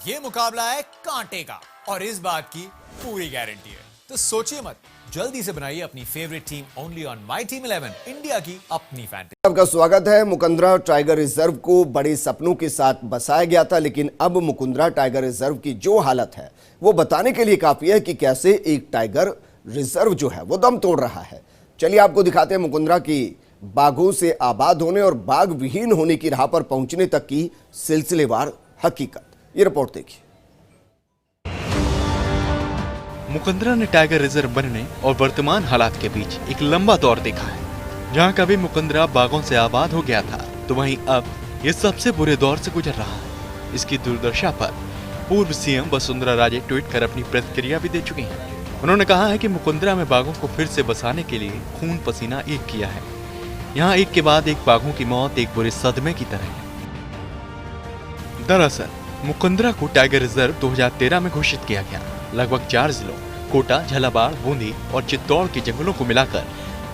ये मुकाबला है कांटे का और इस बात की पूरी गारंटी है। तो सोचिए मत, जल्दी से बनाइए अपनी favourite team only on my team 11, India की अपनी फैंटेसी। आपका स्वागत है। मुकुंदरा टाइगर रिजर्व को बड़े सपनों के साथ बसाया गया था, लेकिन अब मुकुंदरा टाइगर रिजर्व की जो हालत है वो बताने के लिए काफी है कि कैसे एक टाइगर रिजर्व जो है वो दम तोड़ रहा है। चलिए आपको दिखाते हैं मुकुंदरा की बाघों से आबाद होने और बाघ विहीन होने की राह पर पहुंचने तक की सिलसिलेवार हकीकत। ये रिपोर्ट देखिए। मुकुंदरा ने टाइगर रिजर्व बनने और वर्तमान हालात के बीच एक लंबा दौर देखा है। जहां कभी मुकुंदरा बाघों से आबाद हो गया था, तो वहीं अब ये सबसे बुरे दौर से गुजर रहा है। इसकी दुर्दशा पर पूर्व सीएम वसुंधरा राजे ट्वीट कर अपनी प्रतिक्रिया भी दे चुकी हैं। उन्होंने कहा है कि मुकुंदरा में बाघों को फिर से बसाने के लिए खून पसीना एक किया है। यहाँ एक के बाद एक बाघों की मौत एक बुरे सदमे की तरह है। दरअसल मुकुंदरा को टाइगर रिजर्व 2013 में घोषित किया गया। लगभग 4 जिलों कोटा, झालावाड़, बूंदी और चित्तौड़ के जंगलों को मिलाकर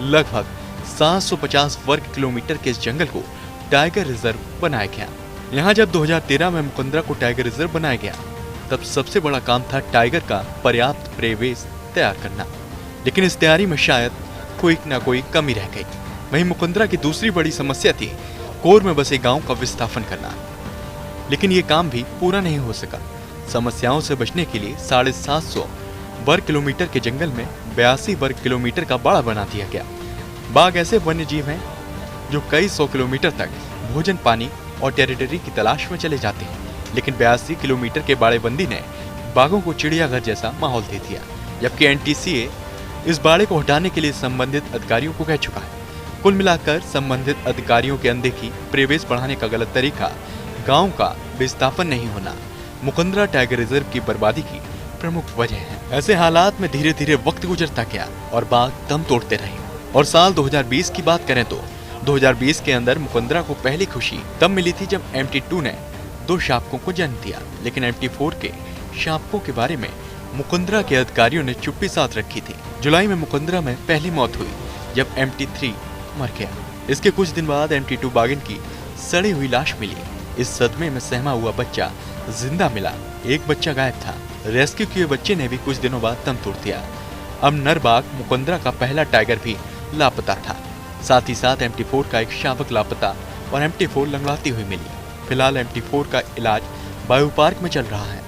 लगभग 750 वर्ग किलोमीटर के इस जंगल को टाइगर रिजर्व बनाया गया। यहाँ जब 2013 में मुकुंदरा को टाइगर रिजर्व बनाया गया, तब सबसे बड़ा काम था टाइगर का पर्याप्त परिवेश तैयार करना। लेकिन इस तैयारी में शायद कोई न कोई कमी रह गई। वहीं मुकुंदरा की दूसरी बड़ी समस्या थी कोर में बसे गांव का विस्थापन करना। लेकिन ये काम भी पूरा नहीं हो सका। समस्याओं से बचने के लिए 750 वर्ग किलोमीटर के जंगल में 82 वर्ग किलोमीटर का बाड़ा बना दिया गया। बाघ ऐसे वन्य जीव हैं जो कई 100 किलोमीटर तक भोजन, पानी और टेरिटरी की तलाश में चले जाते हैं। लेकिन 82 किलोमीटर के बाड़ेबंदी ने बाघों को चिड़ियाघर जैसा माहौल दे दिया। जबकि एनटीसीए इस बाड़े को हटाने के लिए संबंधित अधिकारियों को कह चुका है। कुल मिलाकर संबंधित अधिकारियों की अनदेखी, परिवेश बढ़ाने का गलत तरीका, गांव का विस्थापन नहीं होना मुकुंदरा टाइगर रिजर्व की बर्बादी की प्रमुख वजह है। ऐसे हालात में धीरे धीरे वक्त गुजरता गया और बाघ दम तोड़ते रहे। और साल 2020 की बात करें तो 2020 के अंदर मुकुंदरा को पहली खुशी तब मिली थी जब MT2 ने 2 शावकों को जन्म दिया। लेकिन MT4 के शावकों के बारे में मुकुंदरा के अधिकारियों ने चुप्पी साध रखी थी। जुलाई में मुकुंदरा में पहली मौत हुई जब MT3 मर गया। इसके कुछ दिन बाद MT2 बाघिन की सड़ी हुई लाश मिली। इस सदमे में सहमा हुआ बच्चा जिंदा मिला। एक बच्चा गायब था। रेस्क्यू किए बच्चे ने भी कुछ दिनों बाद दम तोड़ दिया। अब नर बाघ मुकुंदरा का पहला टाइगर भी लापता था। साथ ही साथ MT4 का एक शावक लापता और MT4 लंगड़ाती हुई मिली। फिलहाल MT4 का इलाज बायो पार्क में चल रहा है।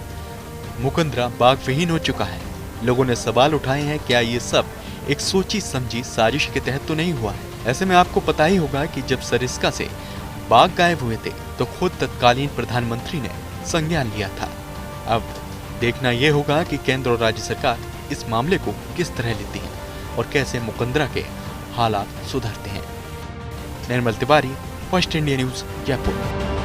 मुकुंदरा बाघ विहीन हो चुका है। लोगों ने सवाल उठाए हैं, क्या ये सब एक सोची समझी साजिश के तहत तो नहीं हुआ है? ऐसे में आपको पता ही होगा कि जब सरिस्का से बाघ गायब हुए थे तो खुद तत्कालीन प्रधानमंत्री ने संज्ञान लिया था। अब देखना यह होगा कि केंद्र और राज्य सरकार इस मामले को किस तरह लेती है और कैसे मुकुंदरा के हालात सुधरते हैं। Nirmal Tiwari, first India news, Jaipur.